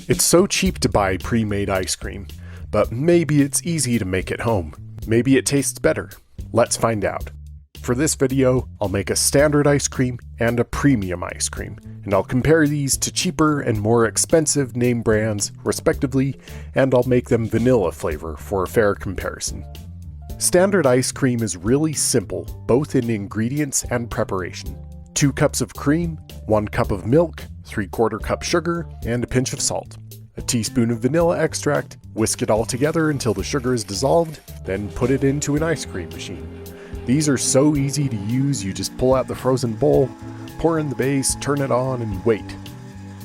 It's so cheap to buy pre-made ice cream, but maybe it's easy to make at home. Maybe it tastes better. Let's find out. For this video, I'll make a standard ice cream and a premium ice cream, and I'll compare these to cheaper and more expensive name brands, respectively, and I'll make them vanilla flavor for a fair comparison. Standard ice cream is really simple, both in ingredients and preparation. 2 cups of cream, 1 cup of milk, 3/4 cup sugar, and a pinch of salt. A teaspoon of vanilla extract, whisk it all together until the sugar is dissolved, then put it into an ice cream machine. These are so easy to use, you just pull out the frozen bowl, pour in the base, turn it on, and wait.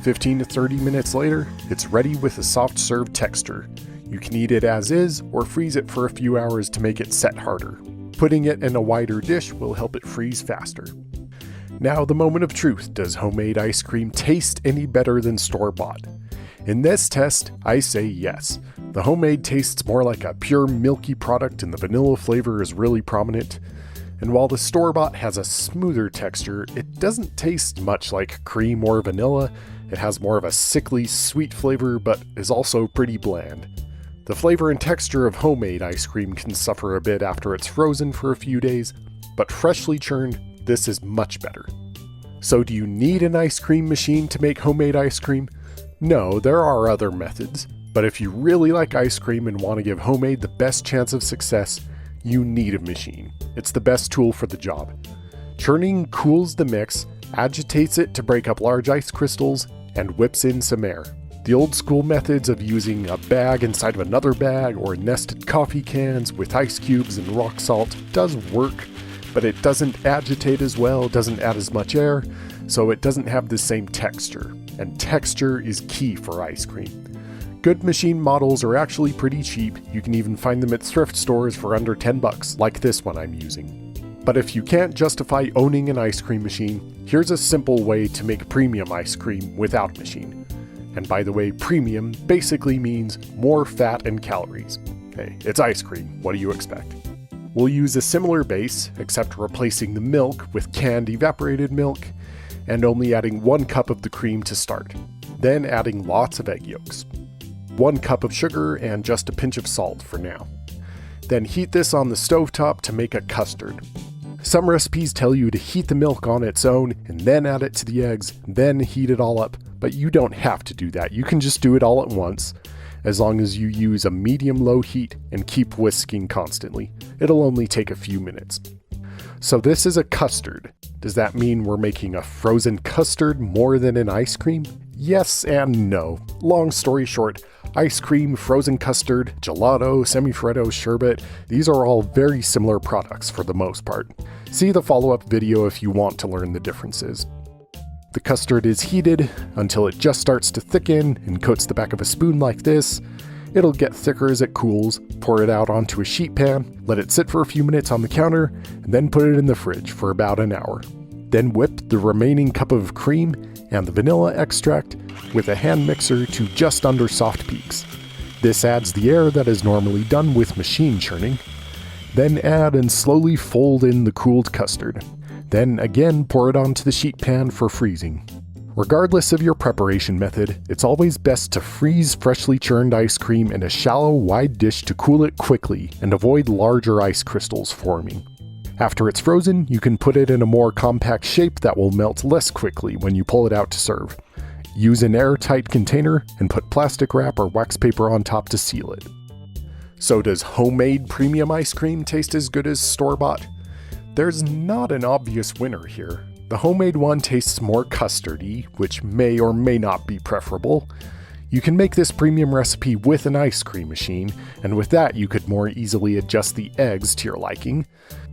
15 to 30 minutes later, it's ready with a soft serve texture. You can eat it as is, or freeze it for a few hours to make it set harder. Putting it in a wider dish will help it freeze faster. Now the moment of truth, does homemade ice cream taste any better than store-bought? In this test, I say yes. The homemade tastes more like a pure milky product and the vanilla flavor is really prominent. And while the store-bought has a smoother texture, it doesn't taste much like cream or vanilla. It has more of a sickly sweet flavor, but is also pretty bland. The flavor and texture of homemade ice cream can suffer a bit after it's frozen for a few days, but freshly churned, this is much better. So do you need an ice cream machine to make homemade ice cream? No, there are other methods, but if you really like ice cream and want to give homemade the best chance of success, you need a machine. It's the best tool for the job. Churning cools the mix, agitates it to break up large ice crystals, and whips in some air. The old school methods of using a bag inside of another bag or nested coffee cans with ice cubes and rock salt does work, but it doesn't agitate as well, doesn't add as much air, so it doesn't have the same texture. And texture is key for ice cream. Good machine models are actually pretty cheap. You can even find them at thrift stores for under $10, like this one I'm using. But if you can't justify owning an ice cream machine, here's a simple way to make premium ice cream without machine. And by the way, premium basically means more fat and calories. Hey, it's ice cream, what do you expect? We'll use a similar base, except replacing the milk with canned evaporated milk, and only adding 1 cup of the cream to start. Then adding lots of egg yolks. 1 cup of sugar and just a pinch of salt for now. Then heat this on the stovetop to make a custard. Some recipes tell you to heat the milk on its own and then add it to the eggs, then heat it all up, but you don't have to do that. You can just do it all at once, as long as you use a medium-low heat and keep whisking constantly. It'll only take a few minutes. So this is a custard. Does that mean we're making a frozen custard more than an ice cream? Yes and no. Long story short, ice cream, frozen custard, gelato, SEMIFREDDO, SHERBET, these are all very similar products for the most part. See the follow-up video if you want to learn the differences. The custard is heated until it just starts to thicken and coats the back of a spoon like this. It'll get thicker as it cools. Pour it out onto a sheet pan, let it sit for a few minutes on the counter, and then put it in the fridge for about an hour. Then whip the remaining cup of cream and the vanilla extract with a hand mixer to just under soft peaks. This adds the air that is normally done with machine churning. Then add and slowly fold in the cooled custard. Then again pour it onto the sheet pan for freezing. Regardless of your preparation method, it's always best to freeze freshly churned ice cream in a shallow, wide dish to cool it quickly and avoid larger ice crystals forming. After it's frozen, you can put it in a more compact shape that will melt less quickly when you pull it out to serve. Use an airtight container and put plastic wrap or wax paper on top to seal it. So does homemade premium ice cream taste as good as store-bought? There's not an obvious winner here. The homemade one tastes more custardy, which may or may not be preferable. You can make this premium recipe with an ice cream machine, and with that you could more easily adjust the eggs to your liking.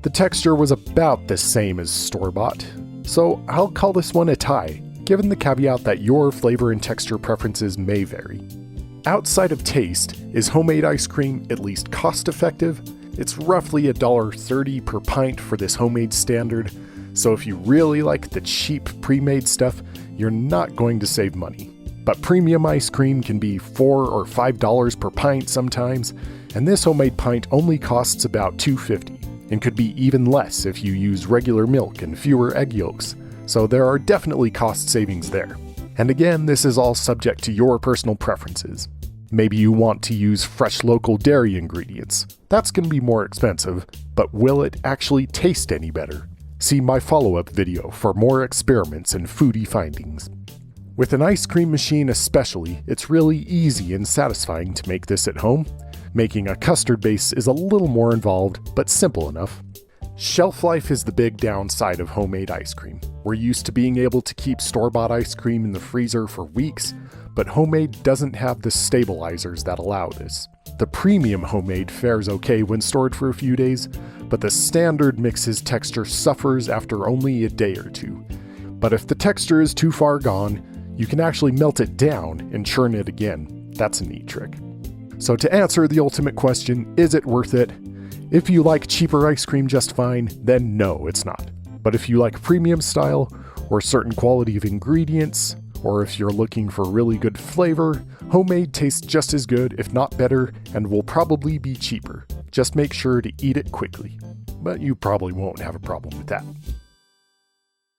The texture was about the same as store-bought, so I'll call this one a tie, given the caveat that your flavor and texture preferences may vary. Outside of taste, is homemade ice cream at least cost-effective? It's roughly $1.30 per pint for this homemade standard, so if you really like the cheap pre-made stuff, you're not going to save money. But premium ice cream can be $4 or $5 per pint sometimes, and this homemade pint only costs about $2.50, and could be even less if you use regular milk and fewer egg yolks, so there are definitely cost savings there. And again, this is all subject to your personal preferences. Maybe you want to use fresh local dairy ingredients. That's going to be more expensive, but will it actually taste any better? See my follow-up video for more experiments and foodie findings. With an ice cream machine especially, it's really easy and satisfying to make this at home. Making a custard base is a little more involved, but simple enough. Shelf life is the big downside of homemade ice cream. We're used to being able to keep store-bought ice cream in the freezer for weeks, but homemade doesn't have the stabilizers that allow this. The premium homemade fares okay when stored for a few days, but the standard mix's texture suffers after only a day or two. But if the texture is too far gone, you can actually melt it down and churn it again. That's a neat trick. So to answer the ultimate question, is it worth it? If you like cheaper ice cream just fine, then no, it's not. But if you like premium style, or certain quality of ingredients, or if you're looking for really good flavor, homemade tastes just as good, if not better, and will probably be cheaper. Just make sure to eat it quickly. But you probably won't have a problem with that.